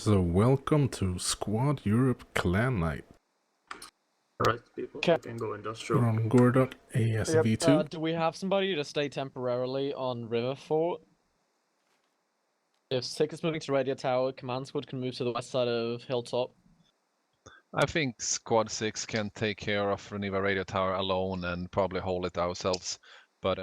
So welcome to Squad Europe Clan Night. Alright, people, we can go industrial. We're on Gorodok ASV2. Do we have somebody to stay temporarily on River Fort? If 6 is moving to Radio Tower, Command Squad can move to the west side of Hilltop. I think Squad 6 can take care of Reniva Radio Tower alone and probably hold it ourselves. But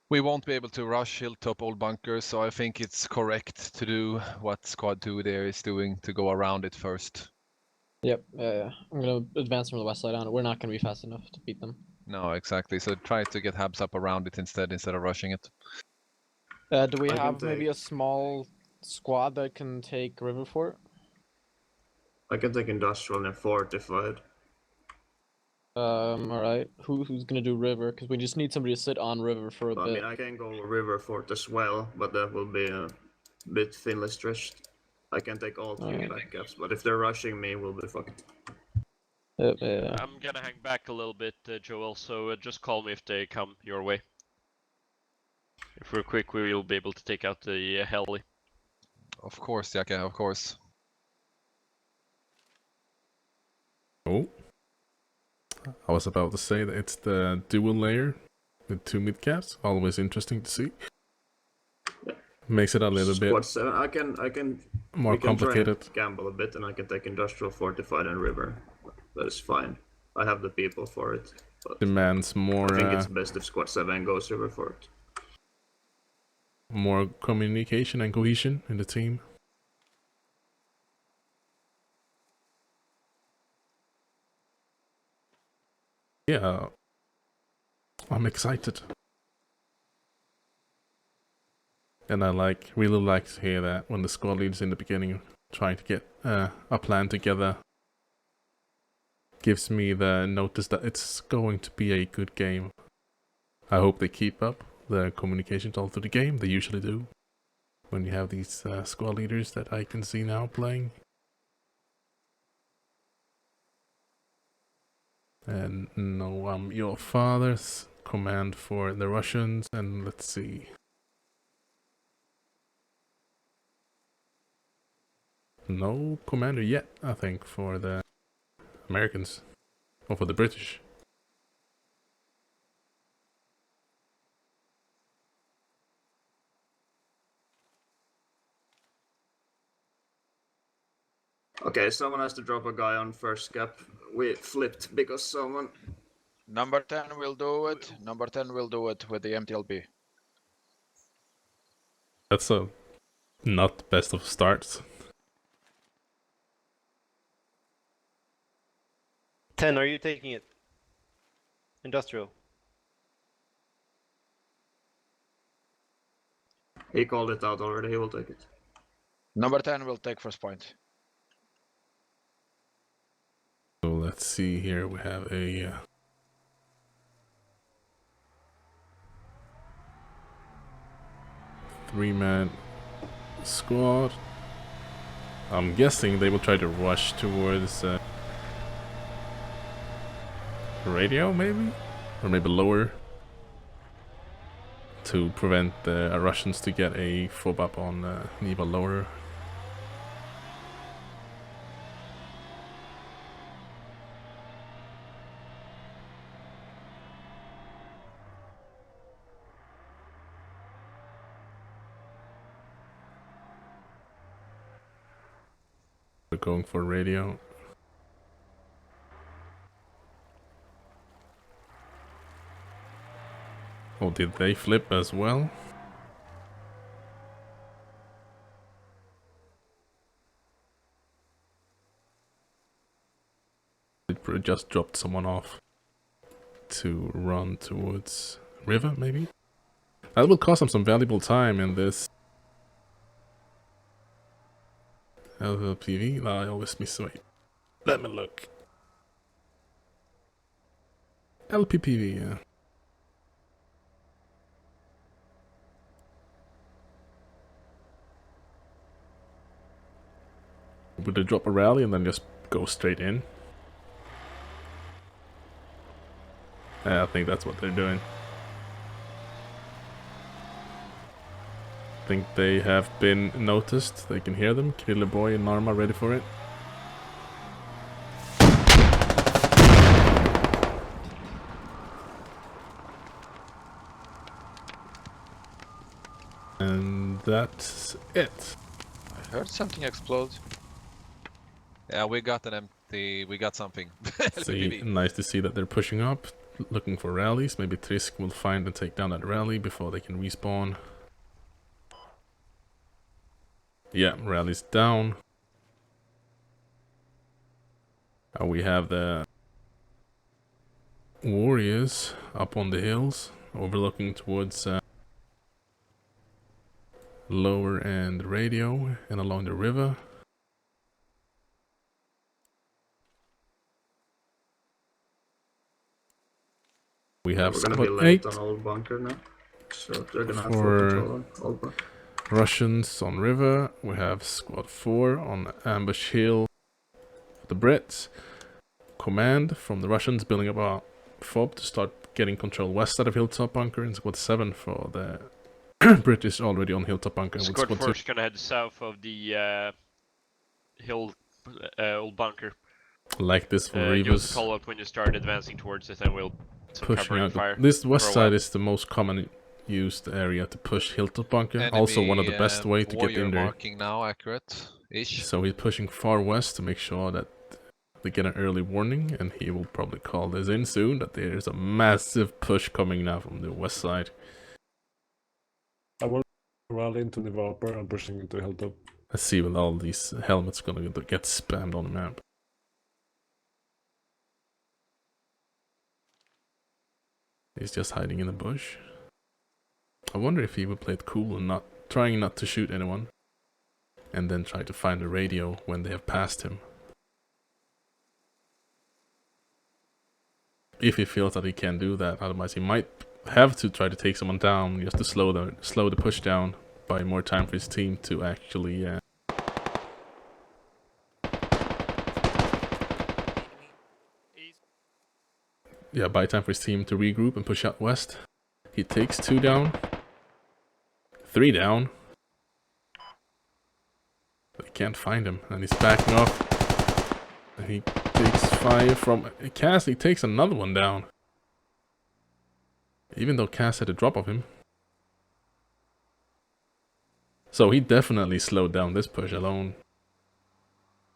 we won't be able to rush Hilltop Old Bunker, so I think it's correct to do what Squad 2 there is doing, to go around it first. Yep, I'm gonna advance from the west side on it. We're not gonna be fast enough to beat them. No, exactly. So try to get Habs up around it instead of rushing it. Do we have maybe a small squad that can take River Fort? I can take industrial and fortified. Alright. Who's gonna do River? Because we just need somebody to sit on River for a bit. I mean, I can go river fort as well, but that will be a bit thinly stretched. I can take all three backups, but if they're rushing me, we'll be fucked. I'm gonna hang back a little bit, Joel, so just call me if they come your way. If we're quick, we will be able to take out the heli. Of course, Jacke, of course. Oh. I was about to say that it's the dual layer with 2 midcaps. Always interesting to see. Makes it a little Squad bit 7, I can more complicated. Gamble a bit, and I can take industrial, fortified, and river. That is fine. I have the people for it. But Demands more. I think it's best if Squad 7 goes river fort. More communication and cohesion in the team. Yeah, I'm excited. And I really like to hear that when the squad leaders in the beginning trying to get a plan together. Gives me the notice that it's going to be a good game. I hope they keep up the communications all through the game. They usually do. When you have these squad leaders that I can see now playing. And no, I'm your father's command for the Russians, and let's see. No commander yet, I think, for the Americans. Or for the British. Okay, someone has to drop a guy on first gap. We flipped because someone... Number 10 will do it. Number 10 will do it with the MTLB. That's a not best of starts. 10, are you taking it? Industrial. He called it out already, he will take it. Number 10 will take first point. So let's see here, we have a... 3-man squad. I'm guessing they will try to rush towards radio, maybe? Or maybe lower. To prevent the Russians to get a fob up on Neva lower. We're going for radio. Oh, did they flip as well? It just dropped someone off to run towards river, maybe? That will cost them some valuable time in this. LPV? I always miss. Wait. Let me look. LPPV, yeah. Would they drop a rally and then just go straight in? I think that's what they're doing. think they have been noticed. They can hear them. Killer Boy and Narma ready for it. And that's it. I heard something explode. Yeah, we got an empty. We got something. See, nice to see that they're pushing up, looking for rallies. Maybe Trisk will find and take down that rally before they can respawn. Yeah, rally's down. We have the warriors up on the hills, overlooking towards lower and radio, and along the river. We have We're gonna be squad late 8 on old bunker now, so they're gonna have full for control on old bunker. Russians on river. We have squad 4 on ambush hill for the Brits. Command from the Russians building up a FOB to start getting control west side of Hilltop Bunker, and squad 7 for the British already on Hilltop Bunker. With Squad squad 4 is gonna head south of the hill, old bunker. like this for Give us a Reavers. call out when you start advancing towards it, and we'll Pushing out. fire. This west for a side while. is the most common used area to push Hilltop Bunker. Also one of the best way to get in there. Marking now, accurate-ish. So he's pushing far west to make sure that they get an early warning, and he will probably call this in soon, that there's a massive push coming now from the west side. I will rally into developer and pushing into Hilltop. Let's see with all these helmets gonna get spammed on the map. He's just hiding in the bush. I wonder if he would play it cool and trying not to shoot anyone, and then try to find a radio when they have passed him. If he feels that he can do that, otherwise he might have to try to take someone down just to slow the push down, buy more time for his team to actually buy time for his team to regroup and push out west. He takes 2 down, 3 down. They can't find him, and he's backing off. And he takes fire from Cass. He takes another one down, even though Cass had a drop of him. So he definitely slowed down this push alone.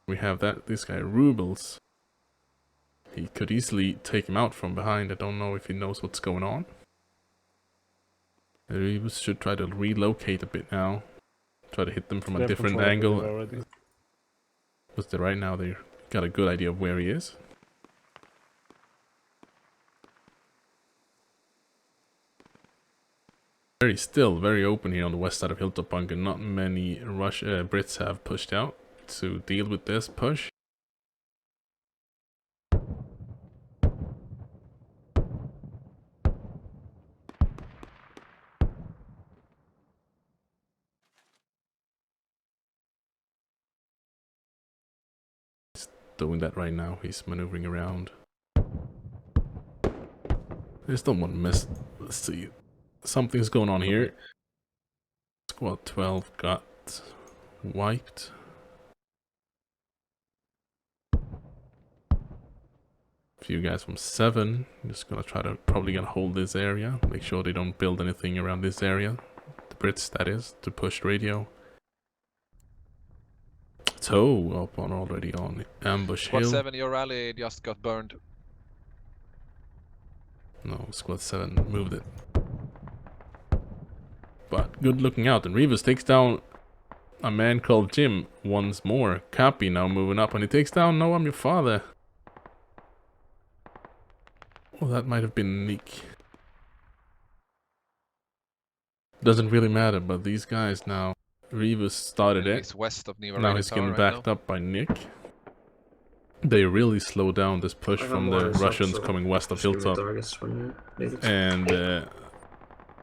We have this guy Rubles. He could easily take him out from behind. I don't know if he knows what's going on. We should try to relocate a bit now. Try to hit them from a different angle. But right now they got a good idea of where he is. Still very open here on the west side of Hilltop Bunker. Not many Brits have pushed out to deal with this push. He's doing that right now. He's maneuvering around. I just don't want to miss. Let's see. Something's going on here. Squad 12 got wiped. A few guys from 7. I'm just gonna probably gonna hold this area. Make sure they don't build anything around this area. The Brits, that is, to push radio. Toe up on already on ambush Squad hill. 7, your rally just got burned. No, Squad 7 moved it. But good looking out, and Rivas takes down a man called Jim once more. Cappy now moving up, and he takes down No, I'm Your Father. Well, that might have been Nick. Doesn't really matter, but these guys now. Rivas started it. He's west of Niva Now he's getting backed up by Nick. They really slow down this push from the Russians coming west of Hilltop. And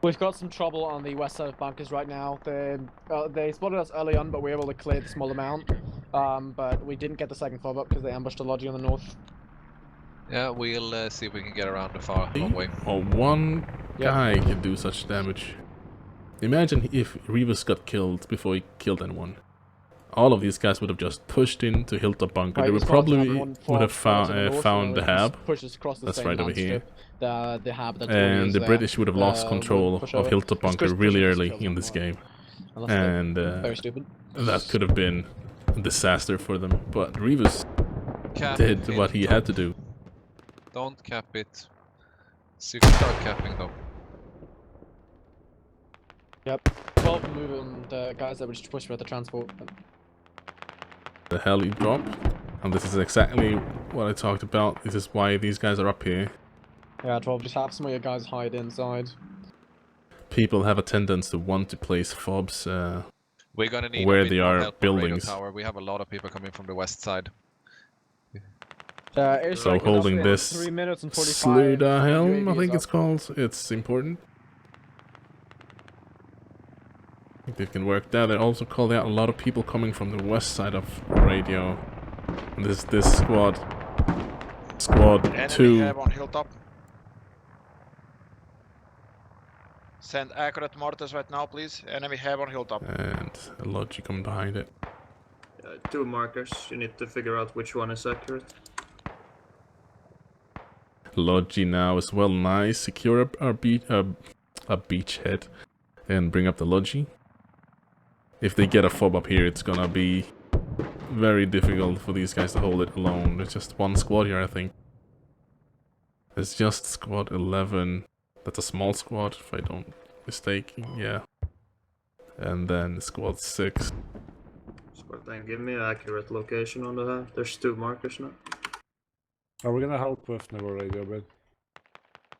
we've got some trouble on the west side of bunkers right now. They spotted us early on, but we were able to clear the small amount. But we didn't get the second fob up because they ambushed a lodge on the north. Yeah, we'll see if we can get around the far long way. Oh, one guy can do such damage. Imagine if Rivas got killed before he killed anyone. All of these guys would have just pushed into Hilltop Bunker. They would probably would have found the hab. That's right over here. The hab that And the British would have lost control of Hilltop Bunker really early in this game. And very stupid. that could have been a disaster for them. But Rivas did what he had to do. Don't cap it. So you can start capping though. Yep. 12 moving the guys that were just pushing at the transport. The heli drop. And this is exactly what I talked about. This is why these guys are up here. Yeah, 12, just have some of your guys hide inside. People have a tendency to want to place fobs We're gonna need where a bit they more are help on Radio buildings. Tower. We have a lot of people coming from the west side. So holding this 3 minutes and 45. Sluda helm, I think it's called. It's important. I think they can work there. They also called out a lot of people coming from the west side of radio. And this squad. Squad Enemy 2. have on hilltop. Send accurate mortars right now, please. Enemy have on hilltop. And a Logi coming behind it. 2 markers. You need to figure out which one is accurate. Logi now as well. Nice. Secure a beachhead. And bring up the Logi. If they get a fob up here, it's gonna be very difficult for these guys to hold it alone. There's just one squad here, I think. There's just squad 11. That's a small squad, if I don't mistake. Yeah. And then squad 6. Squad 10, give me an accurate location on the hab. There's 2 markers now. Are we gonna help with Never Radio, but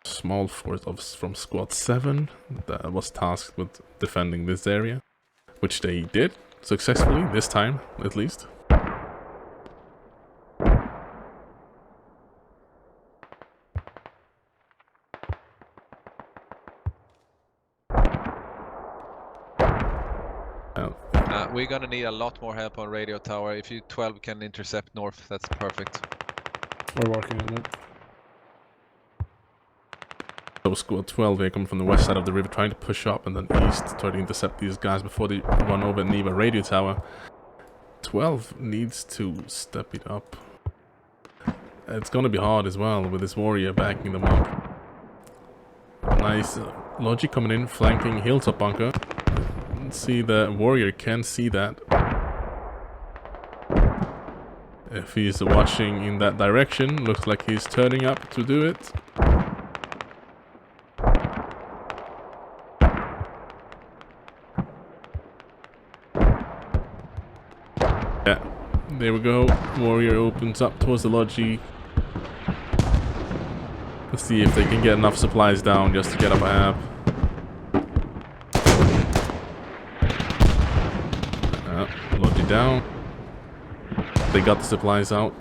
Small force from squad 7 that was tasked with defending this area. Which they did successfully, this time at least. We're gonna need a lot more help on Radio Tower. If you 12 can intercept north, that's perfect. we're working on it. So squad 12 here coming from the west side of the river, trying to push up, and then east, trying to intercept these guys before they run over Neva Radio Tower. 12 needs to step it up. It's gonna be hard as well with this warrior backing them up. Nice Logi coming in, flanking Hilltop Bunker. Let's see, the warrior can see that. If he's watching in that direction, looks like he's turning up to do it. Yeah, there we go. Warrior opens up towards the Logi. Let's see if they can get enough supplies down just to get up a hab. Logi down. They got the supplies out.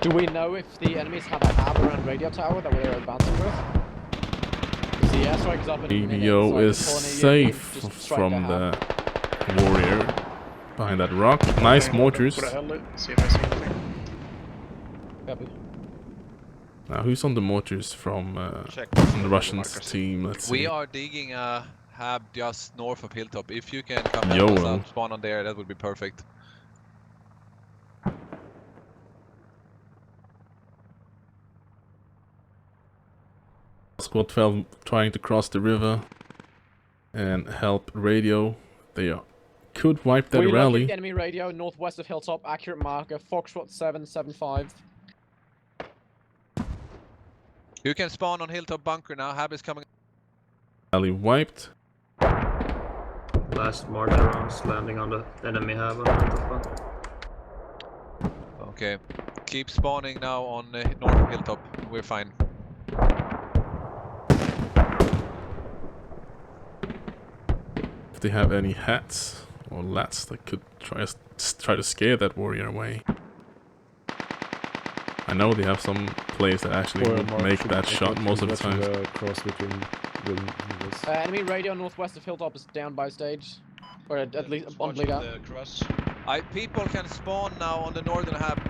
Do we know if the enemies have a hab around Radio Tower that they're advancing with? So yeah, strikes up in a minute, Radio so is safe just strike from the the warrior behind that rock. Nice mortars. See if I see anything. Copy. Now, who's on the mortars from Check. the Russians team? Let's see. We are digging a hab just north of Hilltop. If you can come Yo, help us well. out, spawn on there, that would be perfect. Squad 12 trying to cross the river and help radio. They could wipe that We rally. locate enemy radio northwest of Hilltop, accurate marker, Foxtrot 775. You can spawn on Hilltop Bunker now. Hab is coming. Rally wiped. Last mortar rounds landing on the enemy hab on the Hilltop Bunker. Okay. Keep spawning now on north of Hilltop. We're fine. If they have any hats or lats that could try to scare that warrior away. I know they have some players that actually Or a would mark make should- that shot most of the watching time. the cross between the niggas. Enemy radio northwest of Hilltop is down by stage. Or at least on bleed out. People can spawn now on the northern hab.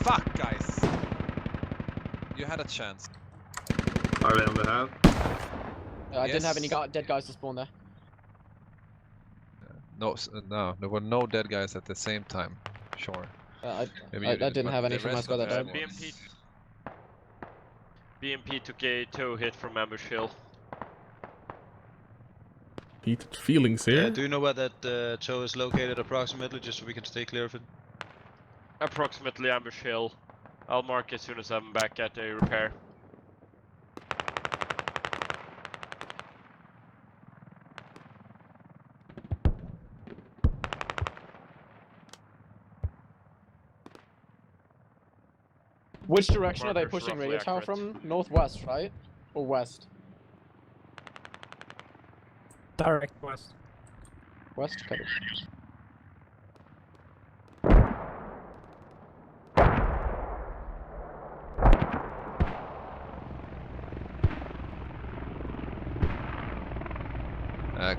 Fuck, guys. You had a chance. Are they on the hab? I didn't have any Yes. dead guys to spawn there. No, there were no dead guys at the same time. Sure. Maybe you I didn't but have any the from my rest squad of that the died. squads- BMP took a toe hit from ambush hill. Heated feelings here. Do you know where that toe is located approximately, just so we can stay clear of it? Approximately ambush hill. I'll mark as soon as I'm back at a repair. Which direction are they Marker's pushing roughly radio tower accurate. from? Northwest, right? Or west? Direct west. West? Copy.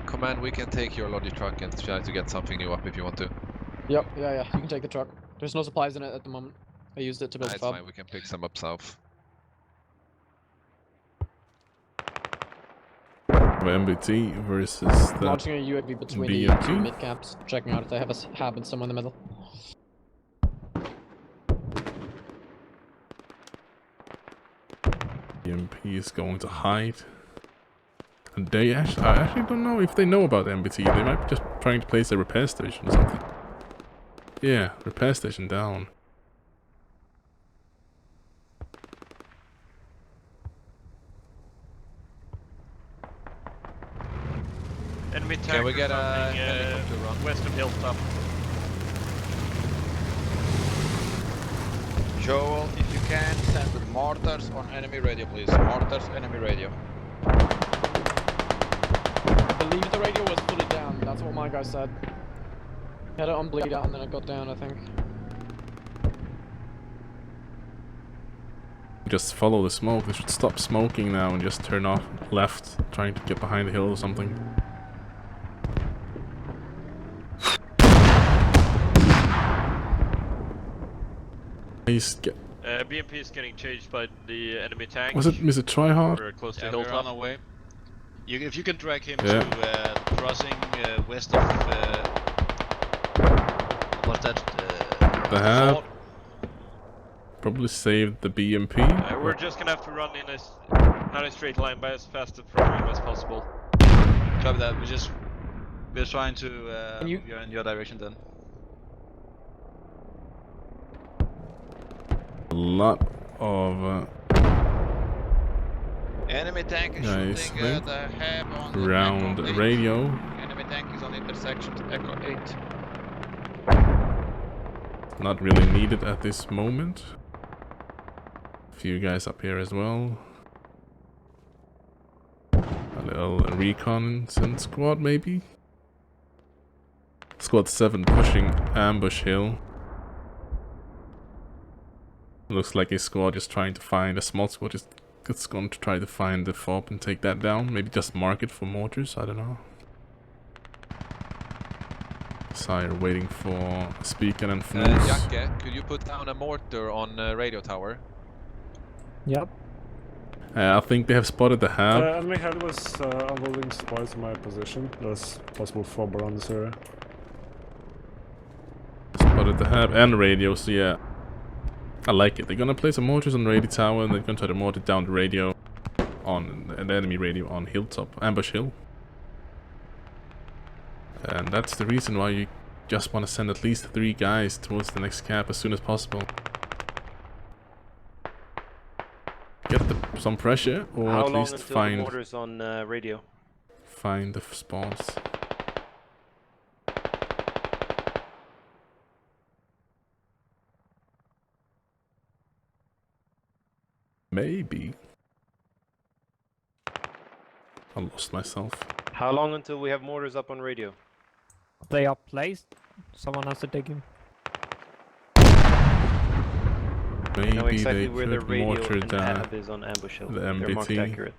Command, we can take your logic truck and try to get something new up if you want to. Yep, yeah, you can take the truck. There's no supplies in it at the moment. I used it to build a It's fob. fine, we can pick some up south. MBT versus the Launching a UAV between the BMP. two mid caps, checking out if they have a hab and someone in the middle. BMP is going to hide. And I actually don't know if they know about MBT. They might be just trying to place a repair station or something. Yeah, repair station down. Enemy tank Can we get a coming, helicopter run? west of hilltop. Joel, if you can, send mortars on enemy radio, please. Mortars, enemy radio. I believe the radio was fully down, that's what my guy said. He had it on bleed out and then it got down, I think. Just follow the smoke. They should stop smoking now and just turn off left, trying to get behind the hill or something. Please get. BMP is getting chased by the enemy tank. Was it Mr. Tryhard? We're close to Yeah, we're on hilltop. our way. If you can drag him Yeah. to crossing west of what's that? The hab. fort. Probably saved the BMP. We're just gonna have to run in not a straight line, but as fast from him as possible. Copy that. We're trying to Can you- move you in your direction then. A lot of Enemy tank is Nice, shooting link. the hab on the round Echo 8. radio. Enemy tank is on intersection to Echo 8. Not really needed at this moment. A few guys up here as well. A little reconnaissance squad maybe. Squad 7 pushing ambush hill. Looks like a squad just trying to find, a small squad just going to try to find the fob and take that down. Maybe just mark it for mortars, I don't know. Sire waiting for Speaker and Fnooze. Jacke, could you put down a mortar on radio tower? Yep. I think they have spotted the hab. Enemy head was unloading supplies in my position. There's possible fob around this area. Spotted the hab and radio, so yeah. I like it. They're gonna place some mortars on radio tower and they're gonna try to mortar down the radio on an enemy radio on hilltop, ambush hill. And that's the reason why you just want to send at least 3 guys towards the next cap as soon as possible. Get some pressure, or How at long least until the find mortars on radio? the spawns. Maybe. I lost myself. How long until we have mortars up on radio? They are placed. Someone has to dig in. Maybe I know exactly they where the could radio mortar and down hab is on ambush hill. the They're marked MBT. accurate.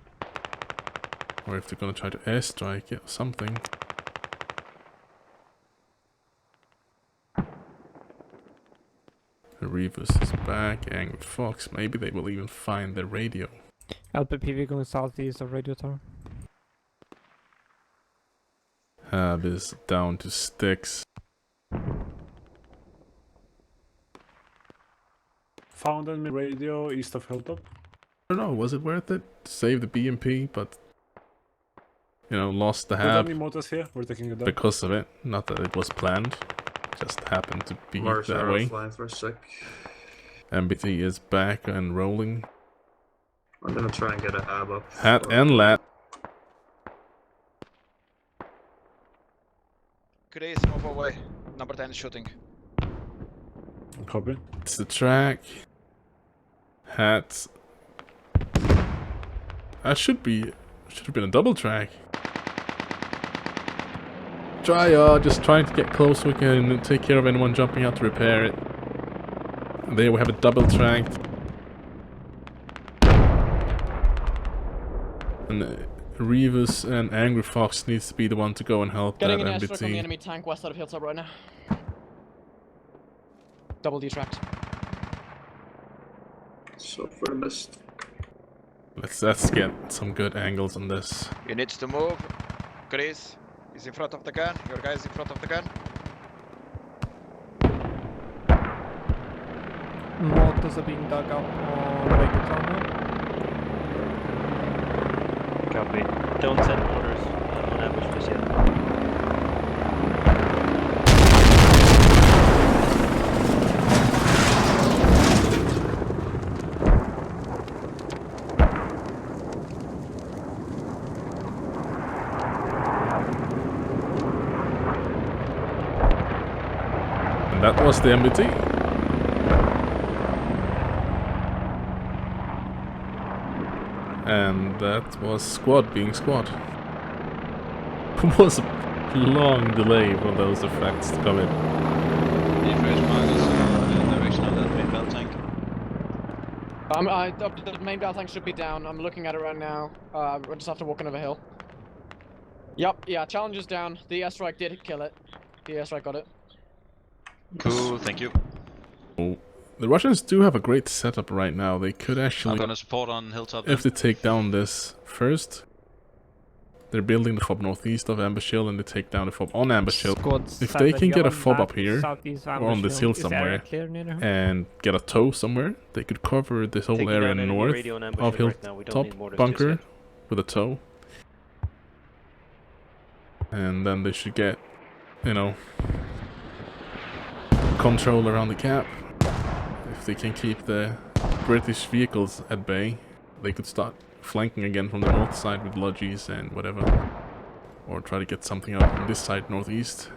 Or if they're gonna try to airstrike it or something. Reavers is back, Angry Fox. Maybe they will even find the radio. LPPV going southeast of radio tower. Hab is down to sticks. Found enemy radio east of Hilltop. I don't know, was it worth it? Save the BMP, but you know, lost the Good Hab enemy motors here. We're taking it down. because of it. Not that it was planned. Just happened to be Mars that are way. offline for a sec. MBT is back and rolling. I'm gonna try and get a hab up. Hat and lat. Chris, move away. Number 10 is shooting. Copy. It's the track. Hat. That should have been a double track. Just trying to get close so we can take care of anyone jumping out to repair it. And there we have a double track. And Revis and Angry Fox needs to be the one to go and help Getting that an airstrike on the MBT. enemy tank west side of Hilltop right now. Double D-tracked. So for missed. Let's get some good angles on this. You need to move. Chris is in front of the gun. Your guy is in front of the gun. Motors are being dug up on Radio Tower. Copy. Don't send orders on ambush just yet. And that was the MBT. And that was squad being squad. It was a long delay for those effects to come in. The direction of that main battle tank. The main battle tank should be down. I'm looking at it right now. We're just after walking over a hill. Yup, yeah, challenge is down. The airstrike did kill it. The airstrike got it. Cool, thank you. Oh, the Russians do have a great setup right now. They could I'm actually, gonna support on Hilltop. if they take down this first, they're building the fob northeast of Ambush Hill and they take down the fob on Ambush Hill. If they can get a fob up here, or on this hill somewhere, and get a tow somewhere, they could cover this whole area north of Hilltop bunker with a tow. And then they should get, you know, control around the cap. If they can keep the British vehicles at bay, they could start flanking again from the north side with lodges and whatever. Or try to get something up on this side northeast.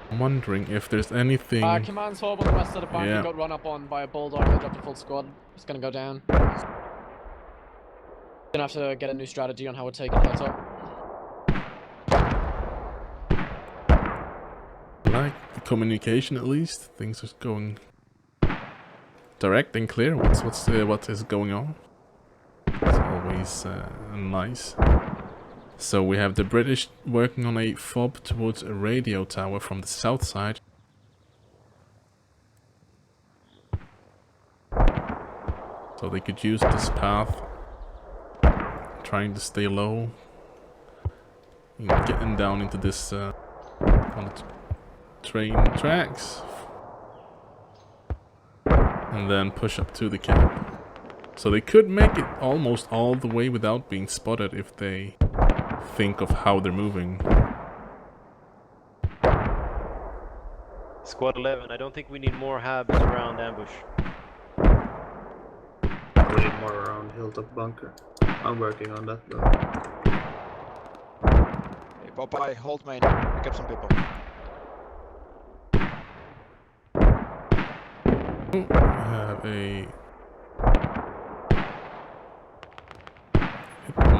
I'm wondering if there's anything... Command's fob on the west side of the bunker got run up on by a bulldog that dropped a full squad. It's gonna go down. Gonna have to get a new strategy on how we're taking Hilltop. Like the communication at least, things are going direct and clear. What is going on? It's always nice. So we have the British working on a fob towards a radio tower from the south side. So they could use this path, trying to stay low, and getting down into this on the train tracks, and then push up to the camp. So they could make it almost all the way without being spotted if they think of how they're moving. Squad 11, I don't think we need more habs around ambush. We need more around Hilltop bunker. I'm working on that though. Hey, Popeye, hold main. Pick up some people. We have a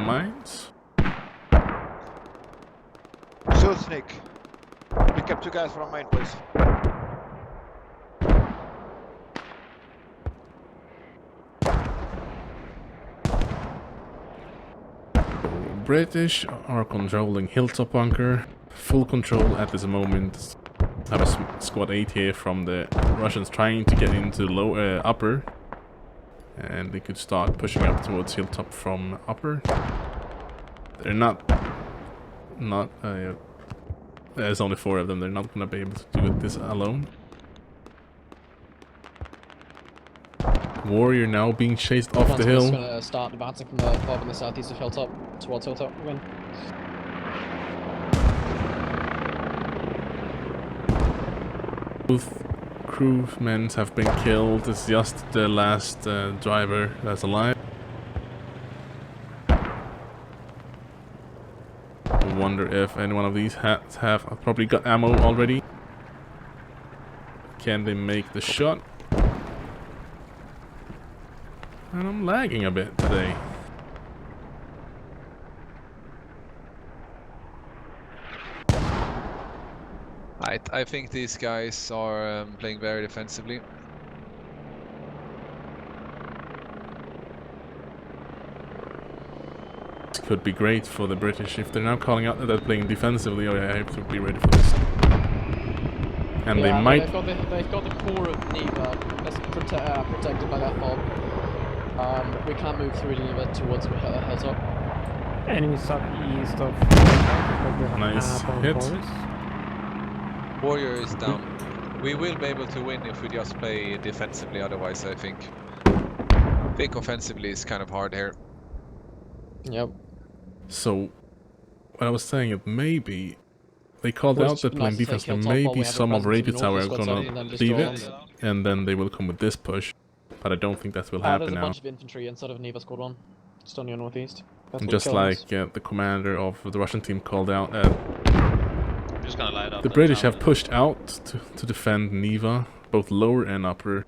mines. Sneak. Pick up 2 guys from main, please. British are controlling Hilltop bunker. Full control at this moment. I have a squad 8 here from the Russians trying to get into low upper, and they could start pushing up towards Hilltop from upper. They're not there's only 4 of them. They're not gonna be able to do this alone. Warrior now being chased off the hill. Just gonna start advancing from the fob in the southeast of Hilltop towards Hilltop again. Both crewmen have been killed. It's just the last driver that's alive. I wonder if any one of these hats have probably got ammo already. Can they make the shot? And I'm lagging a bit today. I think these guys are playing very defensively. This could be great for the British if they're now calling out that they're playing defensively. Oh yeah, I have to be ready for this. And yeah, they might. They've got the core of Neva that's protected by that fob. We can't move through Neva towards Hilltop. Enemies up east of. Nice hit. Warrior is down. We will be able to win if we just play defensively, otherwise I think offensively is kind of hard here. Yep. So, what I was saying is maybe they called out that playing defense, and maybe some of Radio Tower are gonna leave it, and then they will come with this push. But I don't think that will happen there's a now. bunch of infantry inside of Neva Squad 1, just on your northeast. Just like the commander of the Russian team called out. Just gonna light up the British have pushed out to defend Neva, both lower and upper.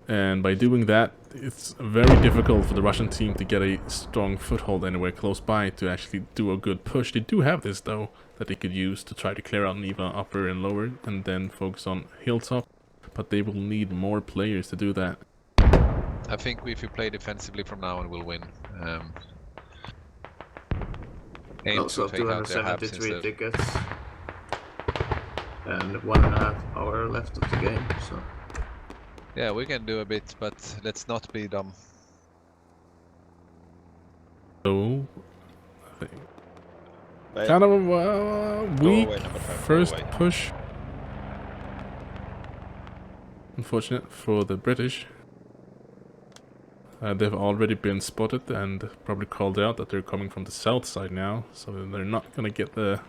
And by doing that, it's very difficult for the Russian team to get a strong foothold anywhere close by to actually do a good push. They do have this though, that they could use to try to clear out Neva upper and lower, and then focus on Hilltop. But they will need more players to do that. I think if we play defensively from now on, we'll win. Aim Also, to take out their habs 273 instead. tickets. And 1.5 hour left of the game, so... Yeah, we can do a bit, but let's not be dumb. So, I think kind of a weak first push. Unfortunate for the British. They've already been spotted and probably called out that they're coming from the south side now, so they're not gonna get that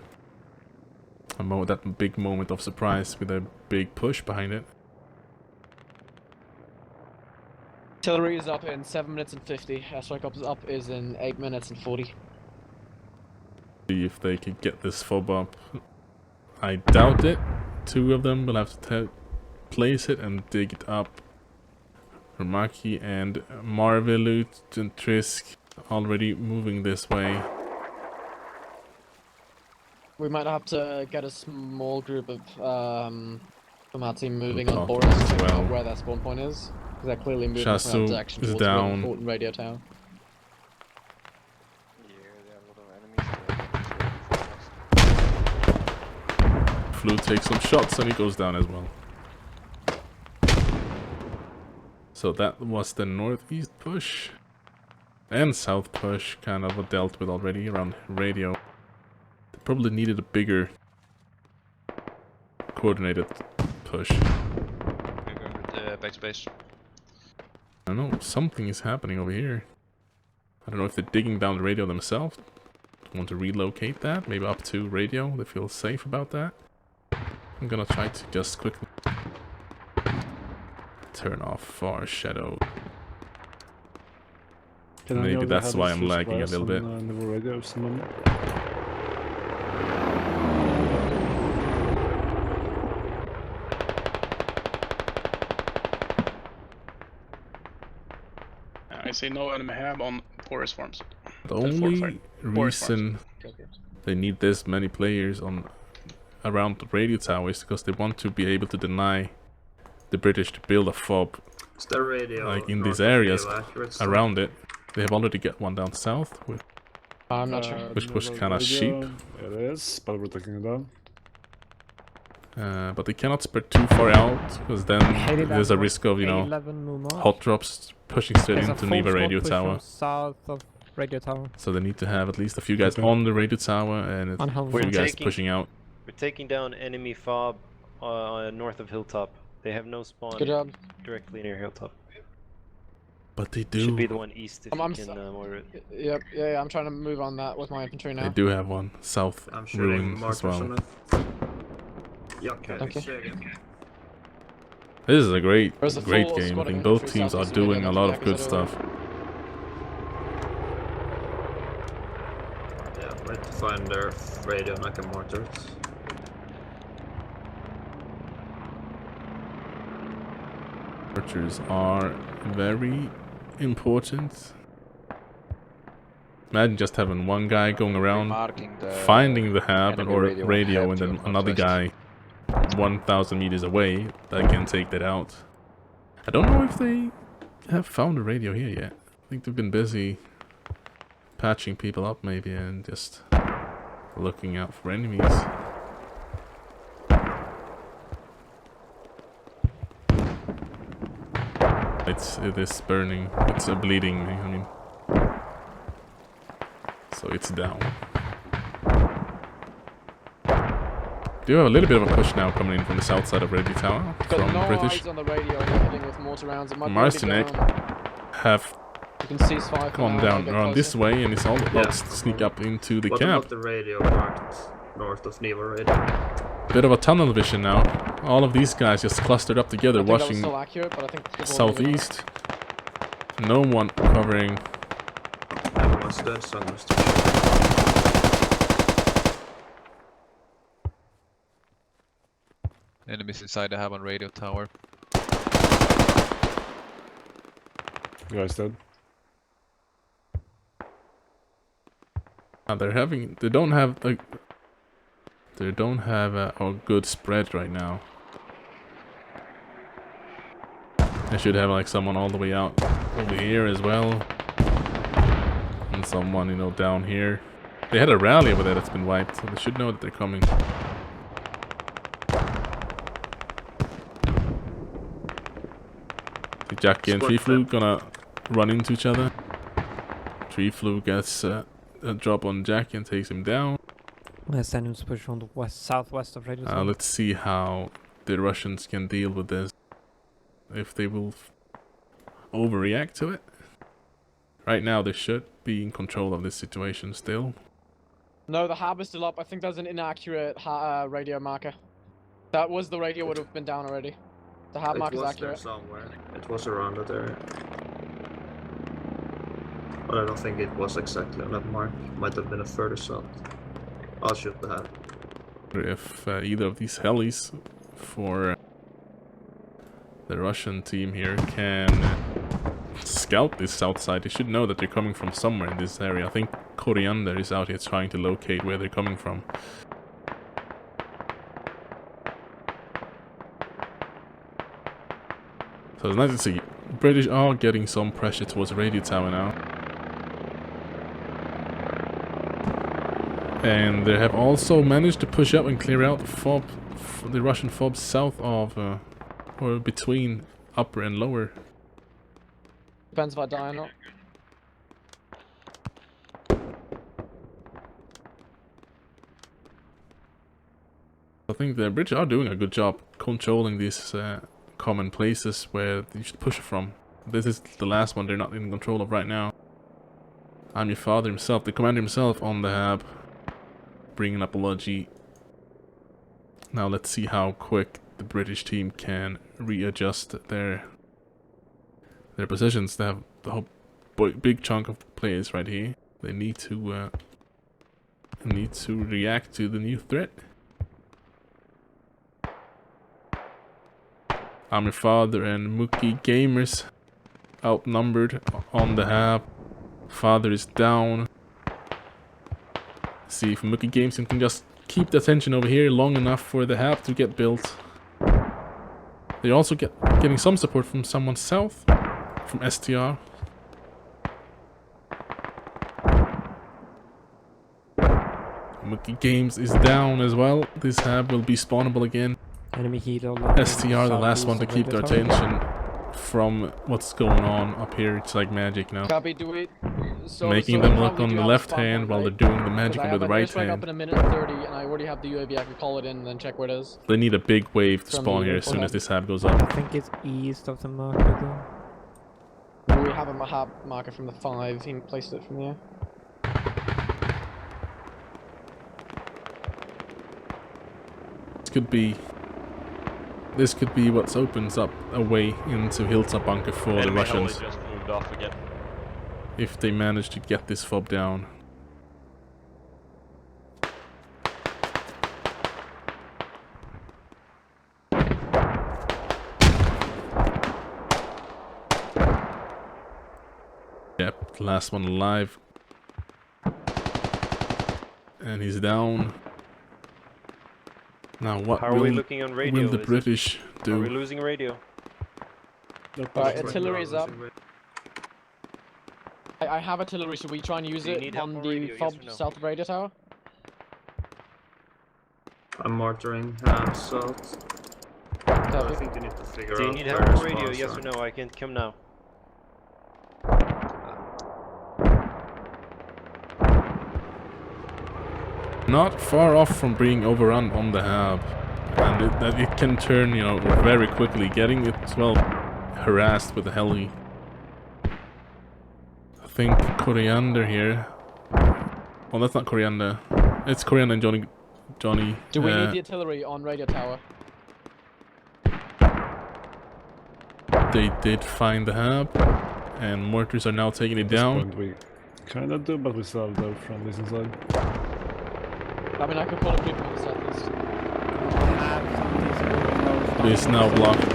big moment of surprise with a big push behind it. Artillery is up in 7 minutes and 50. Airstrike up is in 8 minutes and 40. See if they could get this fob up. I doubt it. 2 of them will have to place it and dig it up. Ramaki and Marvelut and Trisk already moving this way. We might have to get a small group of from our team moving on Boris to check out where their spawn point is. Because they're clearly moving from that direction towards the fort and radio tower. Flu takes some shots and he goes down as well. So that was the northeast push. And south push kind of dealt with already around radio. They probably needed a bigger coordinated push. Backspace. I don't know, something is happening over here. I don't know if they're digging down the radio themselves. Want to relocate that, maybe up to radio. They feel safe about that. I'm gonna try to just quickly turn off far shadow. Maybe that's why I'm lagging a little bit. I see no enemy hab on forest farms. The only reason they need this many players around the radio tower is because they want to be able to deny the British to build a fob like in these areas around it. They have already got one down south, I'm not sure. Which was kind of cheap. It is, but we're taking it down. But they cannot spread too far out, because then there's a risk of, you know, hot drops pushing straight into Neva radio tower. South of radio tower. So they need to have at least a few guys on the radio tower and a few guys pushing out. We're taking down enemy fob north of Hilltop. They have no spawn directly near Hilltop. But they do. Should be the one east if you can Yep, yeah, I'm trying to move on that with my infantry now. They do have one south ruin as well. Okay. This is a great There's a game. full I squad think of both infantry teams are southeast of doing a Neva, lot that's of good exactly stuff. Yeah, wait to find their radio Nakamotors. Archers are very important. Imagine just having one guy going around finding the hab or radio and then another guy 1,000 meters away that can take that out. I don't know if they have found a radio here yet. I think they've been busy patching people up maybe and just looking out for enemies. It is burning. It's bleeding. I mean, so it's down. Do have a little bit of a push now coming in from the south side of Radio Tower from British. Eyes on the radio, hitting with mortar rounds. It might Marcinek have you can cease gone down around this way and it's all about to sneak up into the What camp. about the radio marked north of Neva radio? Bit of a tunnel vision now. All of these guys just clustered up together, watching southeast. No one covering. Everyone's dead, so I must have. Enemies inside the Haven radio tower. Guys dead. They don't have a good spread right now. They should have like someone all the way out over here as well. And someone, you know, down here. They had a rally over there that's been wiped, so they should know that they're coming. The Jackie and Tree Flu gonna run into each other. Tree Flu gets a drop on Jackie and takes him down. Enemies push on the southwest of radio. Let's see how the Russians can deal with this. If they will overreact to it. Right now they should be in control of this situation still. No, the hab is still up. I think that's an inaccurate radio marker. That was the radio would have been down already. The hab marker is accurate. It was there somewhere. It was around that area. But I don't think it was exactly on that mark. It might have been a further south. I'll shoot the hab. If either of these helis for the Russian team here can scout this south side, they should know that they're coming from somewhere in this area. I think Koriander is out here trying to locate where they're coming from. So it's nice to see British are getting some pressure towards the radio tower now. And they have also managed to push up and clear out the fob, the Russian fob south of, or between upper and lower. Depends if I die or not. I think the British are doing a good job controlling these common places where you should push from. This is the last one they're not in control of right now. I'm your father himself, the commander himself on the hab, bringing up a logi. Now let's see how quick the British team can readjust their positions. They have the whole big chunk of players right here. They need to react to the new threat. I'm your father and Mookie Gamers outnumbered on the hab. Father is down. See if Mookie Games can just keep the attention over here long enough for the hab to get built. They're also getting some support from someone south, from STR. Mookie Games is down as well. This hab will be spawnable again. Enemy helo. STR, the last one to keep their attention from what's going on up here. It's like magic now. Copy, do it. Making them look on the left hand while they're doing the magic with the right hand. Up in a minute and 30, and I already have the UAV. I can call it in and then check where it is. They need a big wave to spawn here as soon as this hab goes up. I think it's east of the marker though. We have a hab marker from the 5. He placed it from there. This could be what opens up a way into Hilltop Bunker for the Russians. Just moved off again. If they manage to get this fob down. Yep, the last one alive. And he's down. Now what How are we looking on radio? will the British do? Are we losing radio? Alright, artillery is up. I have artillery, should we try and use it on the fob south of radio tower? I'm mortaring south. I think you need to figure out. Do you need help on radio? Yes or no? I can come now. Not far off from being overrun on the hab, and it can turn, you know, very quickly, getting it, well, harassed with the heli. I think Coriander here. Oh, that's not Coriander. It's Coriander and Johnny. Do we need the artillery on radio tower? They did find the hab, and mortars are now taking it down. We kind of do, but we still have the friendlies inside. I mean, I could pull a creep from the southeast. It's now blocked.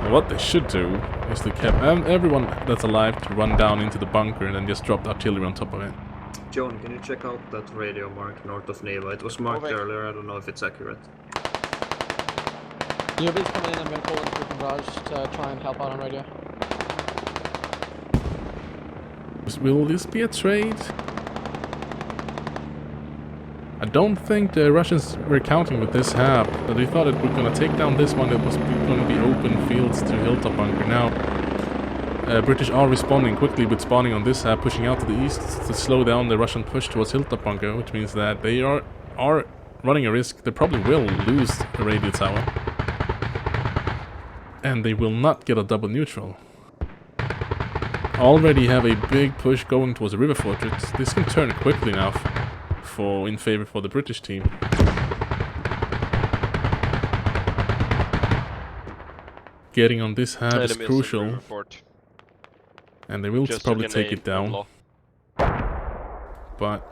And what they should do is to keep everyone that's alive to run down into the bunker and then just drop the artillery on top of it. John, can you check out that radio mark north of Neva? It was marked earlier, I don't know if it's accurate. UAV's coming in, I'm gonna pull in through barrage to try and help out on radio. Will this be a trade? I don't think the Russians were counting with this hab, but they thought it was going to take down this one. It was going to be open fields to Hilltop Bunker. Now, British are responding quickly with spawning on this hab, pushing out to the east to slow down the Russian push towards Hilltop Bunker, which means that they are running a risk. They probably will lose the radio tower. And they will not get a double neutral. Already have a big push going towards the river fortress. This can turn quickly now in favor for the British team. Getting on this hab is crucial, and they will probably take it down. But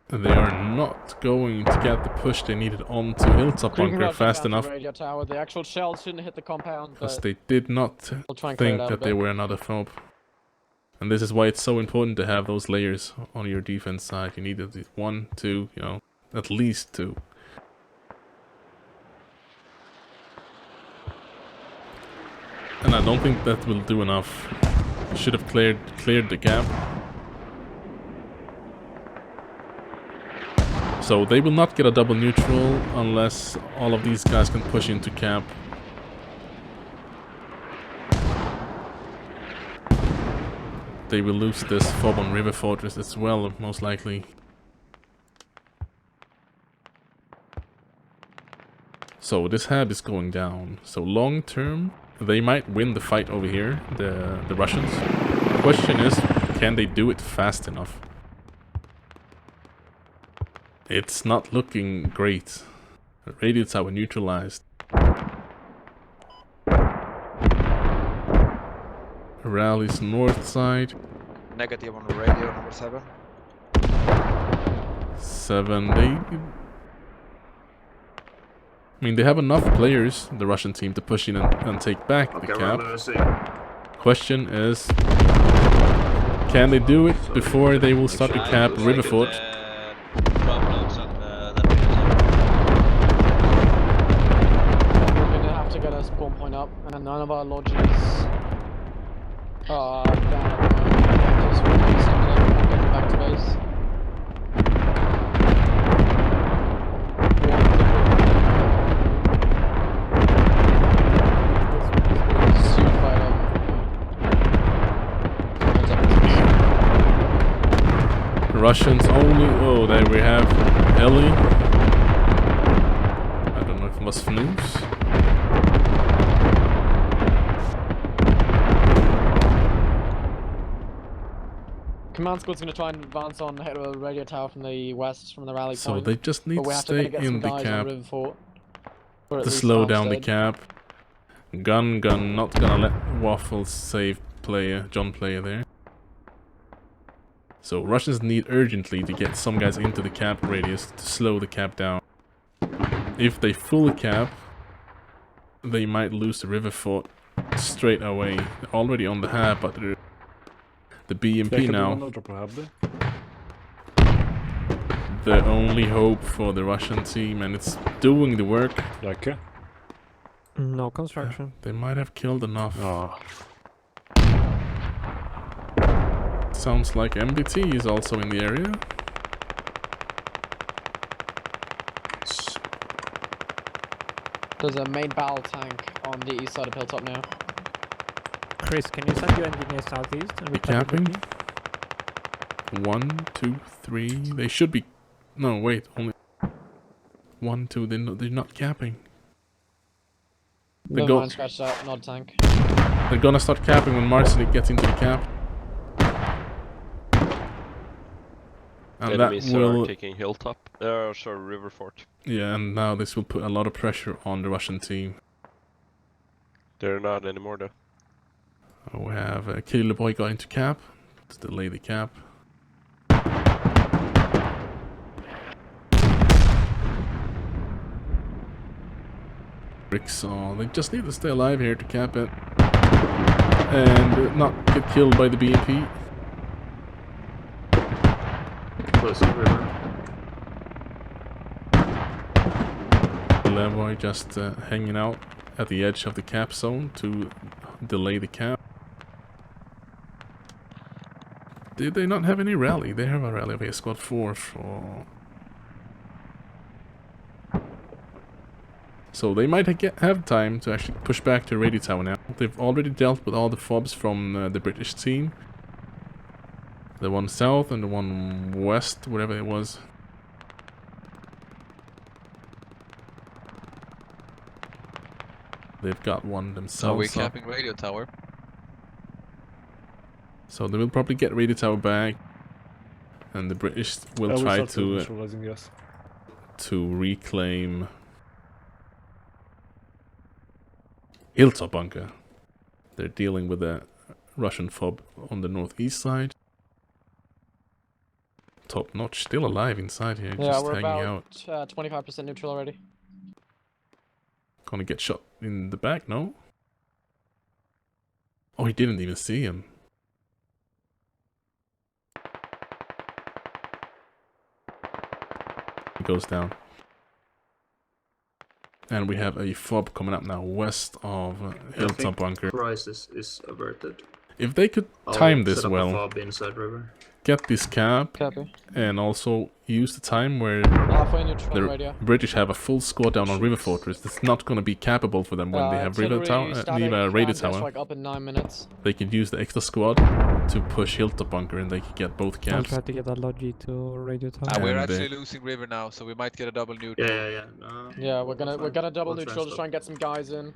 they are not going to get the push they needed onto Hilltop Bunker fast enough. The actual shells shouldn't hit the compound, because they did not think that they were another fob. And this is why it's so important to have those layers on your defense side. You need at least 1, 2, you know, at least 2. And I don't think that will do enough. Should have cleared the gap. So they will not get a double neutral unless all of these guys can push into camp. They will lose this fob on River Fortress as well, most likely. So this hab is going down. So long term, they might win the fight over here, the Russians. The question is, can they do it fast enough? It's not looking great. The radio tower neutralized. Rallies north side. Negative on the radio, number 7. 7, I mean, they have enough players, the Russian team, to push in and take back the cap. Question is, can they do it before they will start to cap River Fort? We're gonna have to get a spawn point up, and none of our lodges Down at the moment. Just releasing them and getting back to base. Russians only. Oh, there we have Ellie. I don't know if it was Fnoops. Command squad's gonna try and advance on the head of the radio tower from the west, from the rally So point. they just need But we to have to stay get in some the guys cap on River Fort. Or at to least slow down the Homestead. cap. Gun, not gonna let Waffles save player, John player there. So Russians need urgently to get some guys into the cap radius to slow the cap down. If they full cap, they might lose the river fort straight away. They're already on the hab, but they're the BMP now. The only hope for the Russian team, and it's doing the work. Like No construction. They might have killed enough. Oh. Sounds like MBT is also in the area. There's a main battle tank on the east side of Hilltop now. Chris, can you send your engineers southeast and repair the Capping. BP? 1, 2, 3. They should be. No, wait. Only 1, 2. They're not capping. Never mind, scratched out, not tank. They're gonna start capping when Marcinic gets into the cap. And Enemies that will are taking Hilltop. Sorry, River Fort. Yeah, and now this will put a lot of pressure on the Russian team. They're not anymore though. We have Killer Boy got into cap to delay the cap. Ricksaw, they just need to stay alive here to cap it and not get killed by the BMP. Close to the river. Levoy just hanging out at the edge of the cap zone to delay the cap. Did they not have any rally? They have a rally of Squad 4 for... So they might have time to actually push back to Radio Tower now. They've already dealt with all the fobs from the British team. The one south and the one west, whatever it was. They've got one themselves. Are we capping radio tower? So they will probably get Radio Tower back. And the British will try to reclaim Hilltop bunker. They're dealing with a Russian fob on the northeast side. Top notch, still alive inside here, Yeah, just we're hanging out. 25% neutral already. Gonna get shot in the back, no? Oh, he didn't even see him. He goes down. And we have a fob coming up now west of Hilltop bunker. Crisis is averted. If they could time this well, fob inside river. Get this cap, Copy. and also use the time where Halfway neutral the radio. British have a full squad down on River Fortress. It's not going to be capable for them when they have Radio Tower. Like up in 9 minutes. They can use the extra squad to push Hilltop bunker, and they can get both I'll caps. try to get a logi to radio tower. We're And, actually losing river now, so we might get a double neutral. Yeah. No, Yeah, we're gonna double We'll neutral, just try and get some guys in.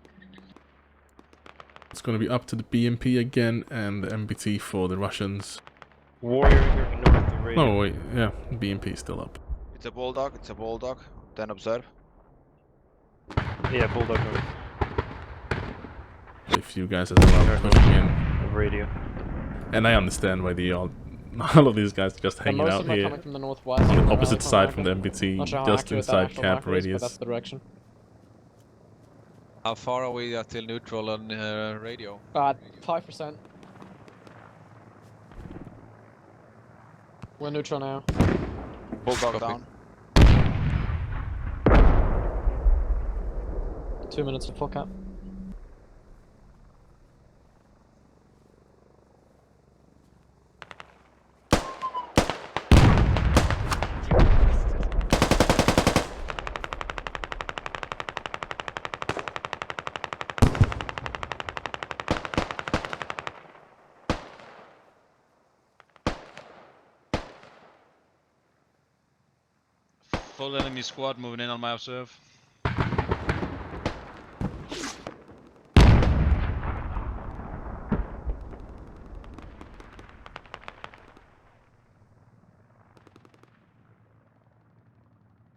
It's going to be up to the BMP again and the MBT for the Russians. Warrior here north of radio. No, wait, yeah, BMP is still up. It's a bulldog, then observe. Yeah, Bulldog If you guys as well pushing in. of radio. And I understand why they all of these guys are just hanging most out of them are here coming from the northwest. on the from opposite from side from the America. MBT, Not sure how just accurate that inside actual cap marker is, but radius. that's the direction. How far are we till neutral on radio? 5%. We're neutral now. Bulldog Copy. down. 2 minutes to full cap. Full enemy squad moving in on my observe.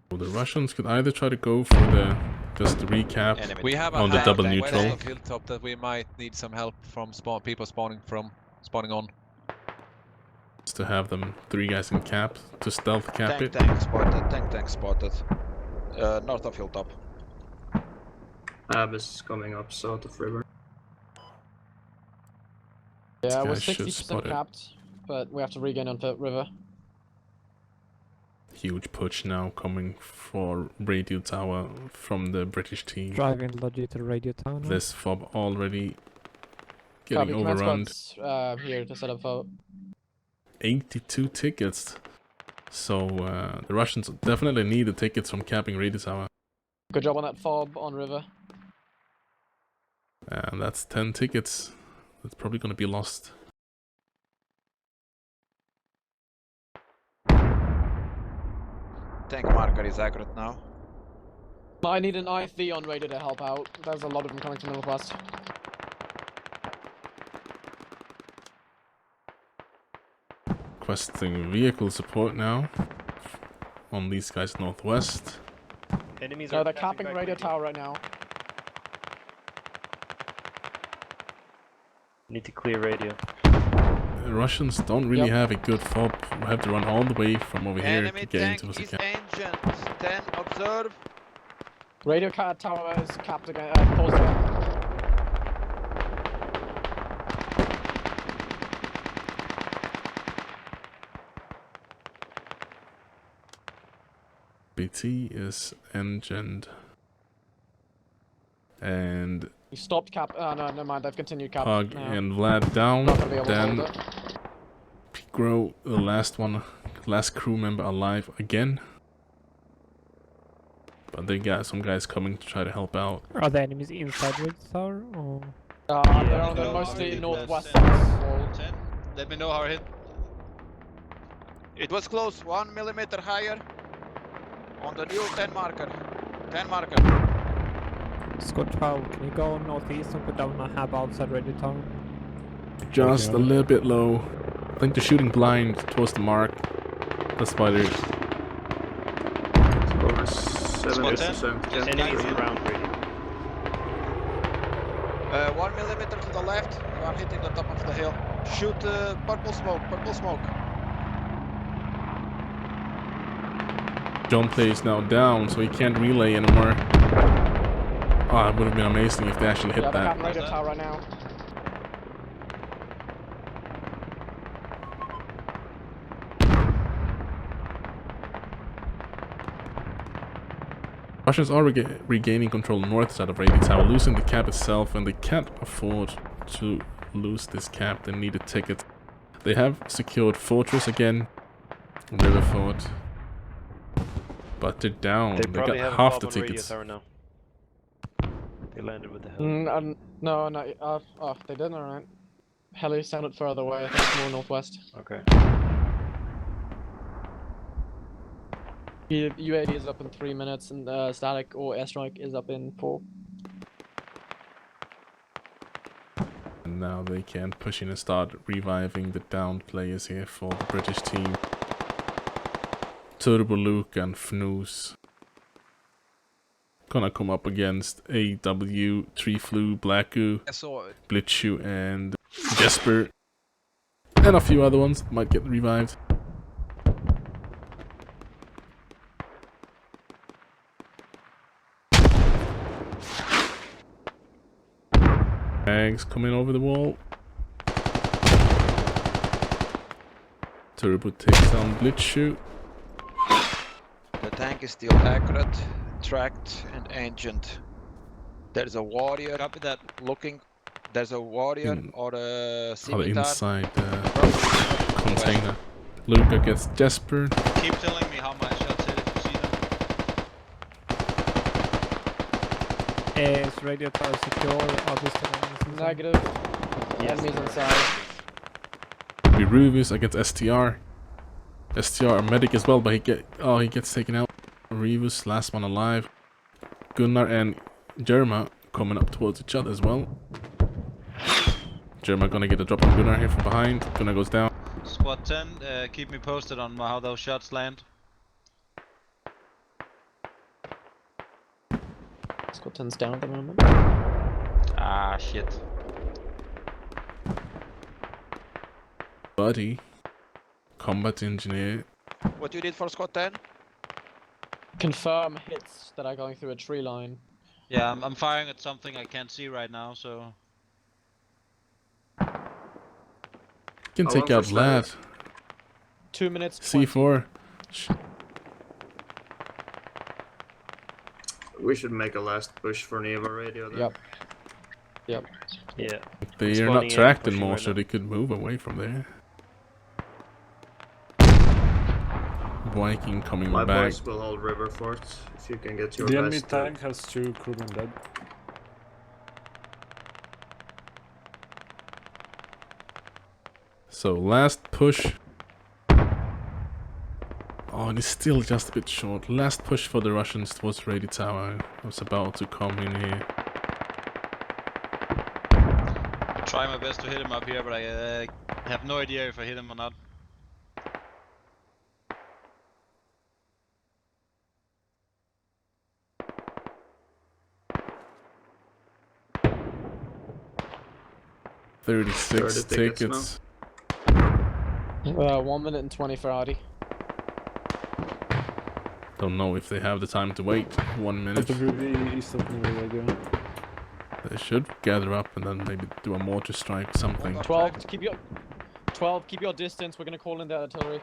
The Russians could either try to go for the just the recap We have a on the double tank neutral. west of Hilltop that we might need some help from people spawning on. Just to have them 3 guys in cap to stealth cap it. Tank spotted. North of Hilltop. Ab is coming up south of river. Yeah, we're guys should 60% spot it. capped, but we have to regain on the river. Huge push now coming for radio tower from the British team. Driving logi to radio tower. Now. This fob already getting overrun. Here to set up for 82 tickets. So the Russians definitely need the tickets from capping radio tower. Good job on that fob on river. And that's 10 tickets. That's probably going to be lost. Tank marker is accurate now. I need an IV on radio to help out. There's a lot of them coming to northwest. Requesting vehicle support now on these guys northwest. Enemies No, are they're capping radio tower right now. Need to clear radio. The Russians don't really have a good fob. We have to run all the way from over here Enemy to get tank into the is camp. ancient. 10 observe. Radio tower is capped again. Closed again. BT is engined. And You stopped cap. Oh no, never mind. They've continued cap. Pug now. and Vlad down. Not gonna be able to Then hold it. Pigro, the last crew member alive again. But they got some guys coming to try to help out. Are the enemies inside radio tower or? They're mostly northwest. Wall. 10. Let me know how I hit. It was close. 1 millimeter higher. On the new 10 marker. 10 marker. Squad 12, can you go northeast and put down a hab outside radio tower? Just a little bit low. I think they're shooting blind towards the mark. That's why they're... Over 70%. Just enemies around radio. 1 millimeter to the left. You are hitting the top of the hill. Shoot purple smoke. Purple smoke. John plays now down, so he can't relay anymore. Oh, it would have been amazing if they actually hit Yeah, they're that. capping radio tower right now. Russians are regaining control north side of radio tower, losing the cap itself, and they can't afford to lose this cap. They need a ticket. They have secured Fortress again, River Fort, but they're down. They They probably got have half a the fob on radio tickets. tower now. They landed with the hell. No, they didn't. Alright. Heli sounded further away. I think it's more northwest. Okay. UAV is up in 3 minutes, and static or airstrike is up in 4. And now they can push in and start reviving the downed players here for the British team. Turbo Luke and Fnoos. Gonna come up against AW, Tree Flu, Blacku, I saw it. Blitzu, and Jesper. And a few other ones that might get revived. Bags coming over the wall. Turbo takes down Blitzu. The tank is still accurate, tracked, and ancient. There's a warrior. Copy that. Looking. There's a warrior or a On the scimitar. inside container. Luca gets Jesper. Keep telling me how my shots hit if you see them. Is radio tower secure? Are there still enemies inside? Negative. Yes, Enemies there are. inside. Rubius against STR. STR a medic as well, but he gets taken out. Rivus, last one alive. Gunnar and Jerma coming up towards each other as well. Jerma gonna get a drop on Gunnar here from behind. Gunnar goes down. Squad 10, keep me posted on how those shots land. Squad 10's down at the moment. Ah, shit. Buddy, combat engineer. What you did for Squad 10? Confirm hits that are going through a tree line. Yeah, I'm firing at something I can't see right now, so... You can take out Lad. 2 minutes. C4. We should make a last push for Neva radio then. Yep. Yeah. They are Spawning not in, tracked pushing anymore, right so now. they could move away from there. Viking coming My back. boys will hold river forts if you can get your The enemy best. tank has 2 crewmen dead. So last push. Oh, and it's still just a bit short. Last push for the Russians towards Radio Tower. I was about to come in here. I try my best to hit him up here, but I have no idea if I hit him or not. $36 tickets. 1 minute and 20 for Artie. Don't know if they have the time to wait 1 minute. FWB east of New Radio. They should gather up and then maybe do a mortar strike, something. 12, keep your distance. We're gonna call in the artillery.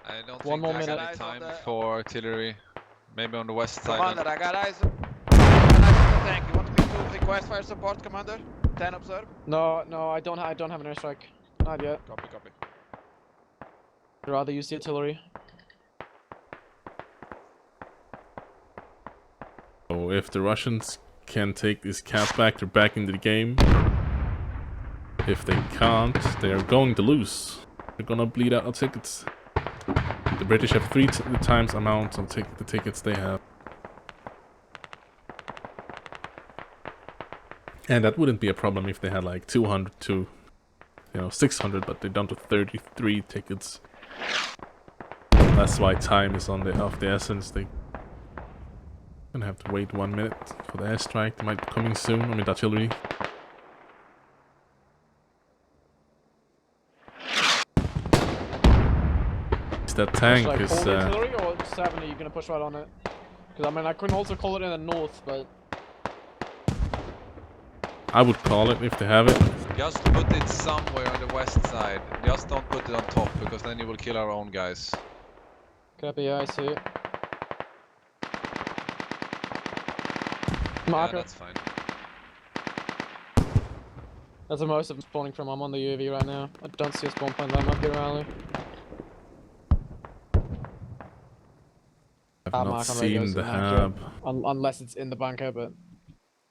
I don't One think more there's minute. any time for artillery. Maybe on the west side. Commander, I got eyes. I got eyes on the tank. You want me to request fire support, Commander? 10 observe. No, I don't have an airstrike. Not yet. Copy, copy. I'd rather use the artillery. So if the Russians can take this cap back, they're back into the game. If they can't, they are going to lose. They're gonna bleed out of tickets. The British have 3 times amount of the tickets they have. And that wouldn't be a problem if they had like 200 to, 600, but they're down to 33 tickets. That's why time is of the essence. They're gonna have to wait 1 minute for the airstrike. They might be coming soon. I mean, the artillery. That tank Should I is. call the artillery or 7? Are you gonna push right on it? Because I mean, I couldn't also call it in the north, but I would call it if they have it. Just put it somewhere on the west side. Just don't put it on top, because then you will kill our own guys. copy. Yeah, I see it. Yeah, Marker. that's fine. That's the most of them spawning from. I'm on the UAV right now. I don't see a spawn point line up here, rally. I've not seen the hub. Unless it's in the bunker, but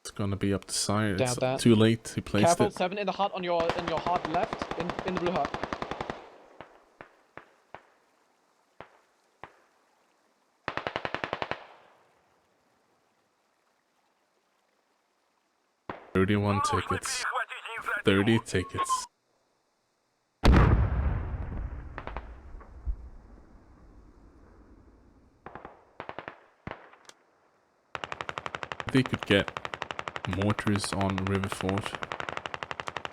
It's gonna be up the side. It's doubt that. too late. He placed Careful, it. 7 in the hut on your hut left, in the blue hut. $31 tickets. 30 tickets. They could get mortars on River Fort.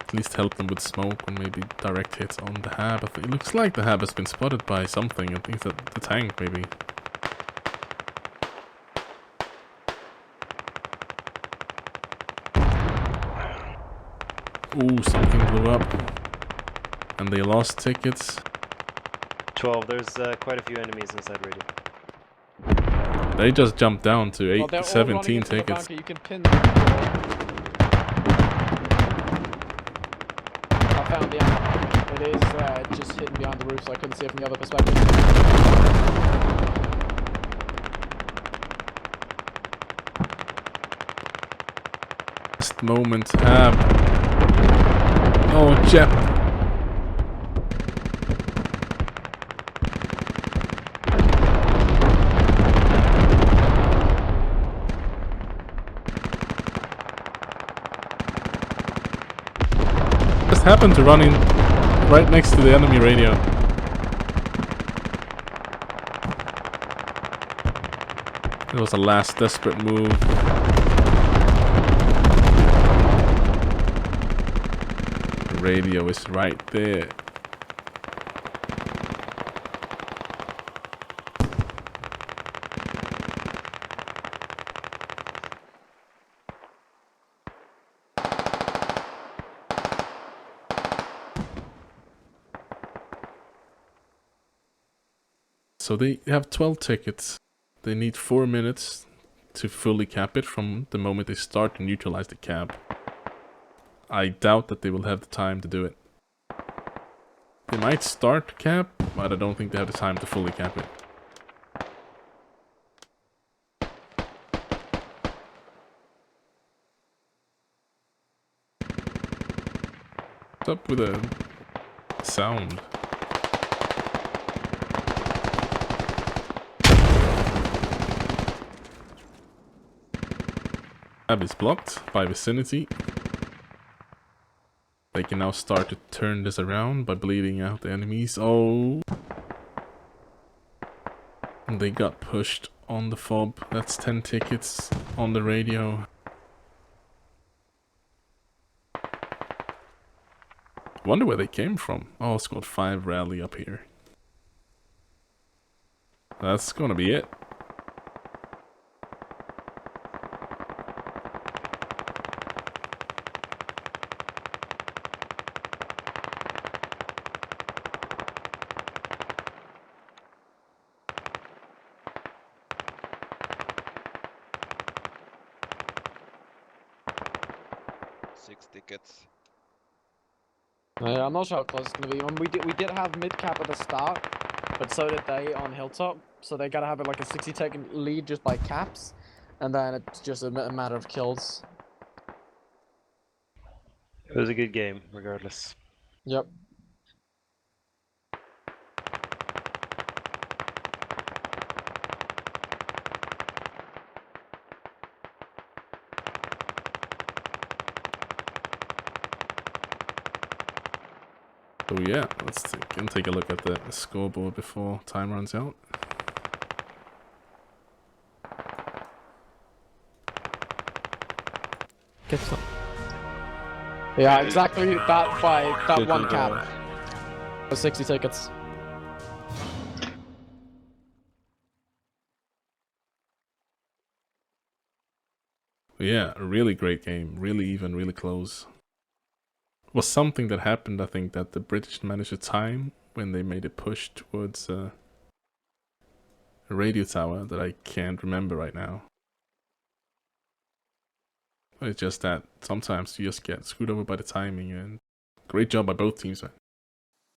At least help them with smoke and maybe direct hits on the hab. I think it looks like the hab has been spotted by something. I think that the tank maybe. Ooh, something blew up. And they lost tickets. 12, there's quite a few enemies inside radio. They just jumped down to Well, they're all 17 running into the tickets. bunker. You can pin them. I found the ammo. It is just hidden behind the roof, so I couldn't see it from the other perspective. Last moment hab. Oh, Jep. happened to run in right next to the enemy radio. It was a last desperate move. The radio is right there. So they have 12 tickets. They need 4 minutes to fully cap it from the moment they start to neutralize the cab. I doubt that they will have the time to do it. They might start cap, but I don't think they have the time to fully cap it. What's up with the sound? Cab is blocked by vicinity. They can now start to turn this around by bleeding out the enemies. Oh! And they got pushed on the fob. That's 10 tickets on the radio. Wonder where they came from. Oh, squad 5 rally up here. That's gonna be it. Tickets. Yeah, I'm not sure how close it's gonna be. We did have mid cap at the start, but so did they on Hilltop. So they gotta have like a 60-second lead just by caps, and then it's just a matter of kills. It was a good game, regardless. Yep. So yeah, let's take a look at the scoreboard before time runs out. Get some. Yeah, exactly that by that one cap. For 60 tickets. Yeah, a really great game, really even, really close. Was something that happened, I think, that the British managed to time when they made a push towards a radio tower that I can't remember right now. It's just that sometimes you just get screwed over by the timing, and great job by both teams.